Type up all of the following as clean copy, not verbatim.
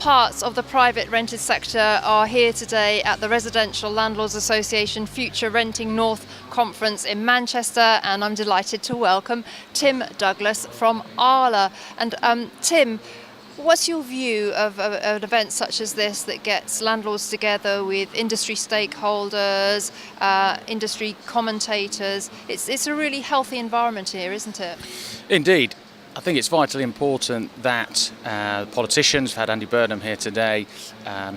parts of the private rented sector are here today at the Residential Landlords Association Future Renting North Conference in Manchester, and I'm delighted to welcome Tim Douglas from ARLA. And Tim, what's your view of an event such as this that gets landlords together with industry stakeholders, industry commentators? It's a really healthy environment here, isn't it? Indeed. I think it's vitally important that politicians, we've had Andy Burnham here today,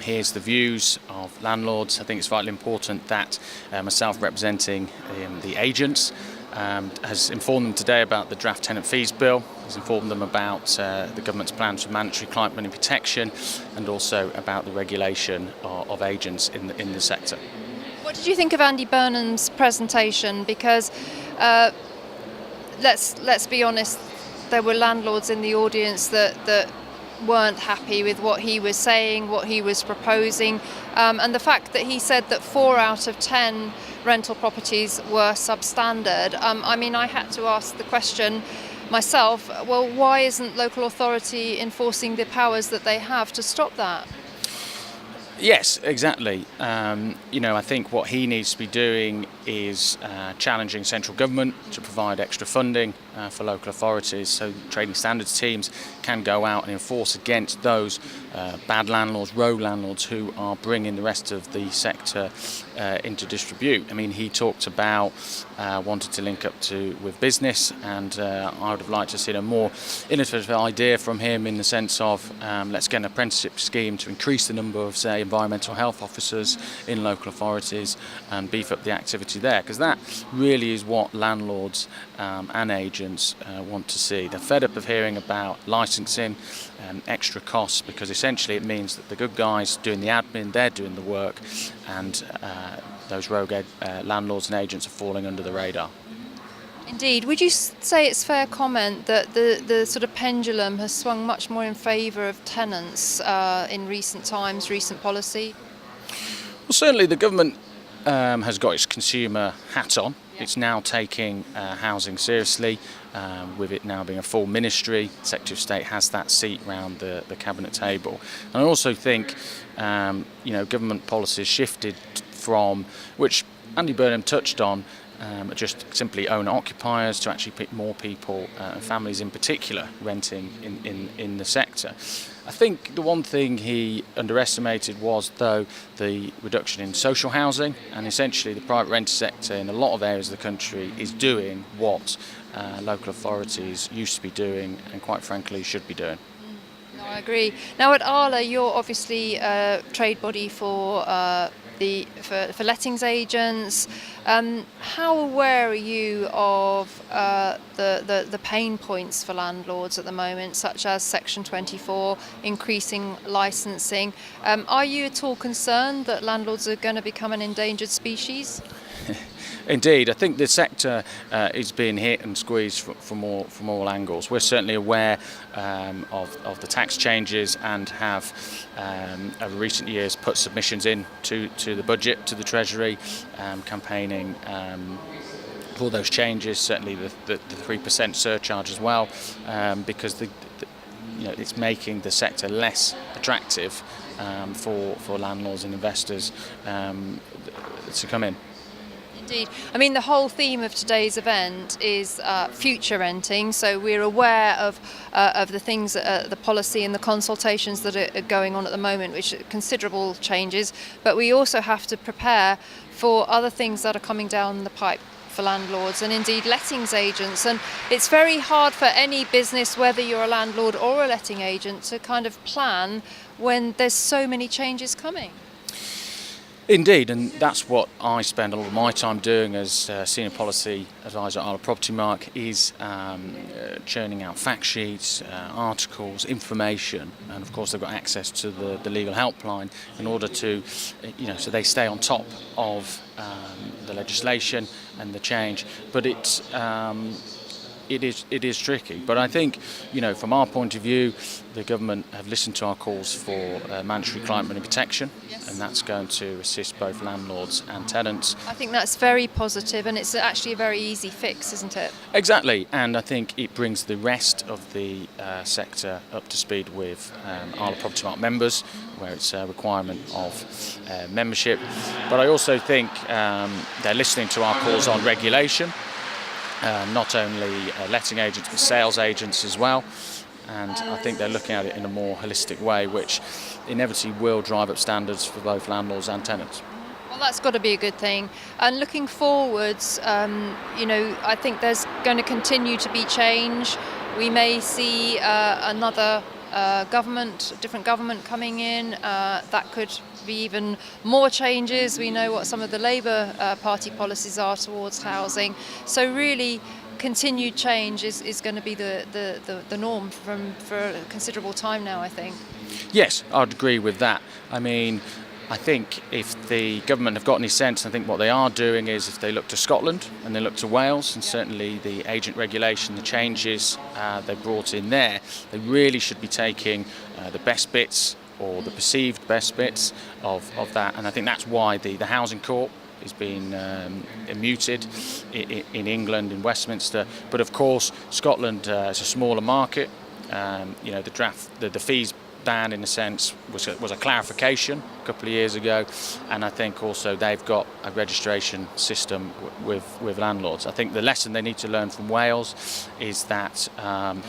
hears the views of landlords. I think it's vitally important that myself representing the agents has informed them today about the draft tenant fees bill, has informed them about the government's plans for mandatory client money protection, and also about the regulation of agents in the sector. What did you think of Andy Burnham's presentation? Because let's be honest, there were landlords in the audience that weren't happy with what he was saying, what he was proposing, and the fact that he said that 4 out of 10 rental properties were substandard. I had to ask the question myself, well, why isn't local authority enforcing the powers that they have to stop that? Yes, exactly. I think what he needs to be doing is challenging central government to provide extra funding for local authorities so trading standards teams can go out and enforce against those bad landlords, rogue landlords who are bringing the rest of the sector into disrepute. He talked about wanting to link up with business, and I would have liked to see a more innovative idea from him in the sense of let's get an apprenticeship scheme to increase the number of, say, environmental health officers in local authorities and beef up the activity there, because that really is what landlords and agents want to see. They're fed up of hearing about licensing and extra costs, because essentially it means that the good guys doing the admin, they're doing the work, and those rogue landlords and agents are falling under the radar. Indeed. Would you say it's fair comment that the sort of pendulum has swung much more in favour of tenants in recent times, recent policy? Well, certainly the government has got its consumer hat on. Yeah. It's now taking housing seriously, with it now being a full ministry. The Secretary of State has that seat round the cabinet table. And I also think government policies shifted from, which Andy Burnham touched on, just simply owner-occupiers to actually pick more people, families in particular, renting in the sector. I think the one thing he underestimated was, though, the reduction in social housing, and essentially the private rented sector in a lot of areas of the country is doing what local authorities used to be doing and, quite frankly, should be doing. No, I agree. Now at ARLA, you're obviously a trade body for lettings agents. How aware are you of the pain points for landlords at the moment, such as Section 24, increasing licensing? Are you at all concerned that landlords are going to become an endangered species? Indeed, I think the sector is being hit and squeezed from all angles. We're certainly aware of the tax changes and have, over recent years, put submissions in to the budget, to the Treasury, campaigning for those changes. Certainly the 3% surcharge as well, because it's making the sector less attractive for landlords and investors to come in. Indeed. The whole theme of today's event is future renting, so we're aware of the things, the policy and the consultations that are going on at the moment, which are considerable changes, but we also have to prepare for other things that are coming down the pipe for landlords and indeed lettings agents. And it's very hard for any business, whether you're a landlord or a letting agent, to kind of plan when there's so many changes coming. Indeed, and that's what I spend a lot of my time doing as Senior Policy Advisor at ARLA Propertymark, is churning out fact sheets, articles, information, and of course they've got access to the legal helpline in order to, so they stay on top of the legislation and the change. But it's it is tricky. But I think, from our point of view, the government have listened to our calls for mandatory client money protection, and that's going to assist both landlords and tenants. I think that's very positive, and it's actually a very easy fix, isn't it? Exactly, and I think it brings the rest of the sector up to speed with ARLA Propertymark members, where it's a requirement of membership. But I also think they're listening to our calls on regulation, not only letting agents but sales agents as well. And I think they're looking at it in a more holistic way, which inevitably will drive up standards for both landlords and tenants. Well, that's got to be a good thing. And looking forwards, I think there's going to continue to be change. We may see another different government coming in. That could be even more changes. We know what some of the Labour Party policies are towards housing. So really, continued change is going to be the norm for a considerable time now, I think. Yes, I'd agree with that. I think if the government have got any sense, I think what they are doing is if they look to Scotland and they look to Wales, and certainly the agent regulation, the changes they brought in there, they really should be taking the best bits or the perceived best bits of that. And I think that's why the Housing Court is being muted in England, in Westminster. But of course, Scotland is a smaller market. The fees ban, in a sense, was a clarification a couple of years ago, and I think also they've got a registration system with landlords. I think the lesson they need to learn from Wales is that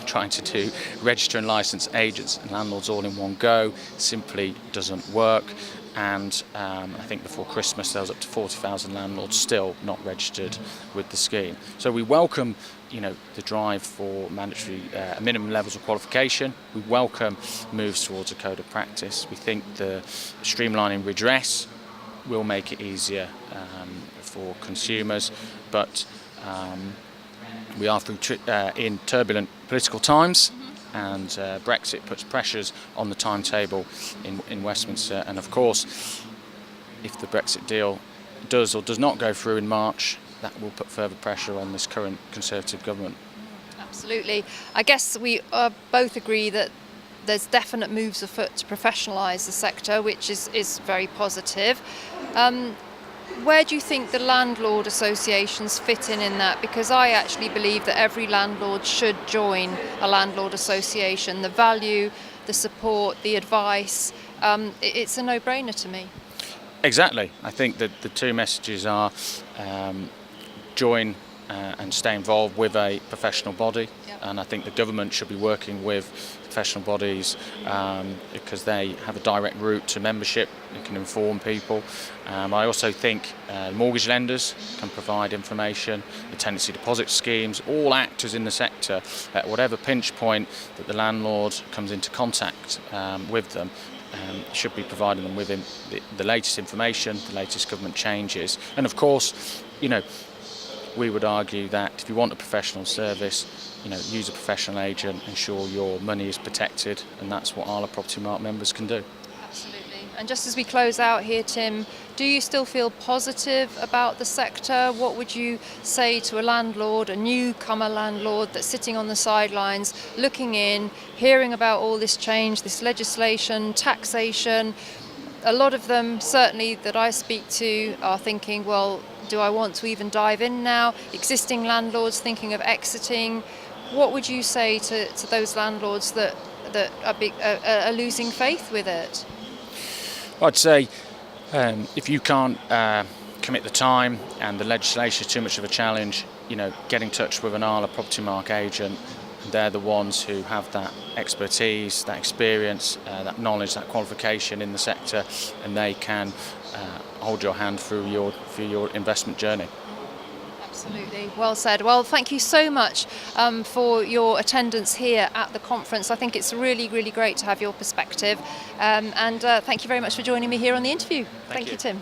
trying to do register and license agents and landlords all in one go simply doesn't work. And I think before Christmas there was up to 40,000 landlords still not registered with the scheme. So we welcome the drive for mandatory minimum levels of qualification. We welcome moves towards a code of practice. We think the streamlining redress will make it easier for consumers, but we are in turbulent political times. And Brexit puts pressures on the timetable in Westminster. And of course, if the Brexit deal does or does not go through in March, that will put further pressure on this current Conservative government. Absolutely. I guess we both agree that there's definite moves afoot to professionalise the sector, which is very positive. Where do you think the landlord associations fit in that? Because I actually believe that every landlord should join a landlord association. The value, the support, the advice, it's a no-brainer to me. Exactly. I think that the two messages are join and stay involved with a professional body. Yep. And I think the government should be working with professional bodies because they have a direct route to membership and can inform people. I also think mortgage lenders can provide information, the tenancy deposit schemes, all actors in the sector at whatever pinch point that the landlord comes into contact with them. Should be providing them with the latest information, the latest government changes. And of course, we would argue that if you want a professional service, use a professional agent, ensure your money is protected, and that's what ARLA Propertymark members can do. Absolutely. And just as we close out here, Tim, do you still feel positive about the sector? What would you say to a landlord, a newcomer landlord that's sitting on the sidelines, looking in, hearing about all this change, this legislation, taxation? A lot of them, certainly that I speak to, are thinking, well, do I want to even dive in now? Existing landlords thinking of exiting. What would you say to those landlords that are losing faith with it? I'd say if you can't commit the time and the legislation is too much of a challenge, get in touch with an ARLA Propertymark agent. They're the ones who have that expertise, that experience, that knowledge, that qualification in the sector, and they can hold your hand through your investment journey. Absolutely. Well said. Well, thank you so much for your attendance here at the conference. I think it's really, really great to have your perspective. And thank you very much for joining me here on the interview. Thank you, Tim.